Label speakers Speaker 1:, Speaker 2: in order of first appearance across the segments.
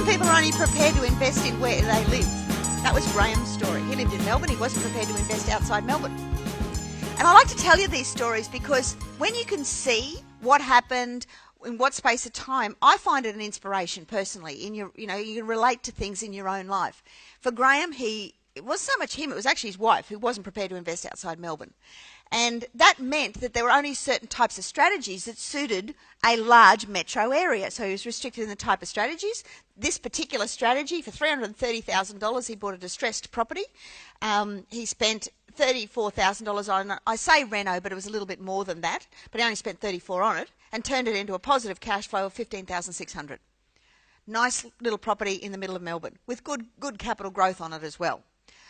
Speaker 1: people are only prepared to invest in where they live. That was Graham's story. He lived in Melbourne. He wasn't prepared to invest outside Melbourne. And I like to tell you these stories because when you can see what happened in what space of time, I find it an inspiration personally. You can relate to things in your own life. For Graham, it wasn't so much him, it was actually his wife who wasn't prepared to invest outside Melbourne. And that meant that there were only certain types of strategies that suited a large metro area. So he was restricted in the type of strategies. This particular strategy, for $330,000, he bought a distressed property. He spent $34,000 on, I say reno, but it was a little bit more than that, but he only spent $34,000 on it and turned it into a positive cash flow of $15,600. Nice little property in the middle of Melbourne with good capital growth on it as well.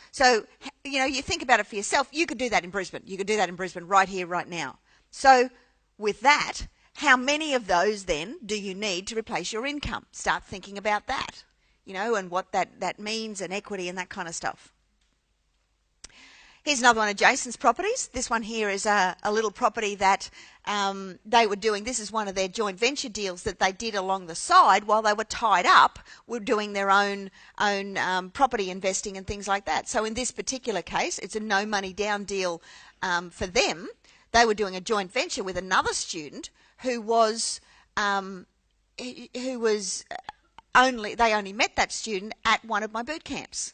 Speaker 1: So, you think about it for yourself. You could do that in Brisbane. You could do that in Brisbane right here, right now. So, with that, how many of those then do you need to replace your income? Start thinking about that, and what that means and equity and that kind of stuff. Here's another one of Jason's properties. This one here is a little property that they were doing. This is one of their joint venture deals that they did along the side while they were tied up. Were doing their own property investing and things like that. So in this particular case, it's a no money down deal for them. They were doing a joint venture with another student who only met that student at one of my boot camps.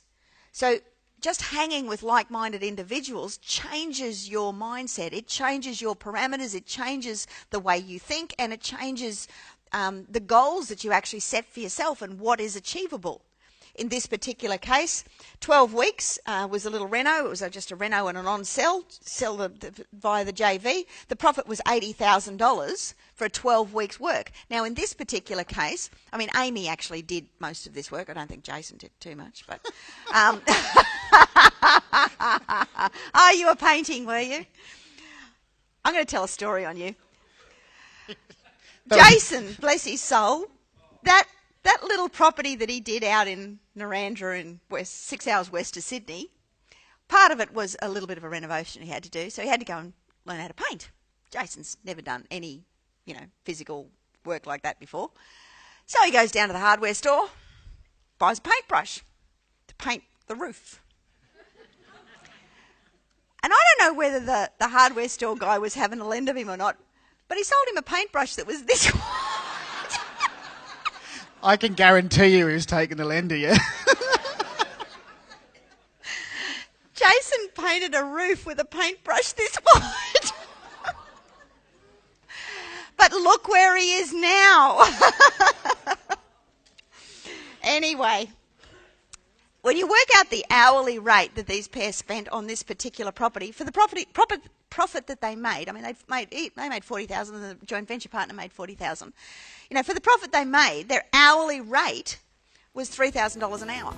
Speaker 1: So just hanging with like-minded individuals changes your mindset. It changes your parameters. It changes the way you think, and it changes the goals that you actually set for yourself and what is achievable. In this particular case, 12 weeks was a little reno. It was just a reno and an on-sell via the JV. The profit was $80,000 for a 12 weeks work. Now, in this particular case, Amy actually did most of this work. I don't think Jason did too much, but... Oh, you were painting, were you? I'm going to tell a story on you. Jason, bless his soul, that little property that he did out in Narrandera in 6 hours west of Sydney, part of it was a little bit of a renovation he had to do, so he had to go and learn how to paint. Jason's never done any, physical work like that before. So he goes down to the hardware store, buys a paintbrush to paint the roof. And I don't know whether the hardware store guy was having a lend of him or not, but he sold him a paintbrush that was this wide.
Speaker 2: I can guarantee you he was taking the lend of you.
Speaker 1: Jason painted a roof with a paintbrush this wide. But look where he is now. Anyway, when you work out the hourly rate that these pairs spent on this particular property, for the profit that they made, they made $40,000 and the joint venture partner made $40,000. For the profit they made, their hourly rate was $3,000 an hour.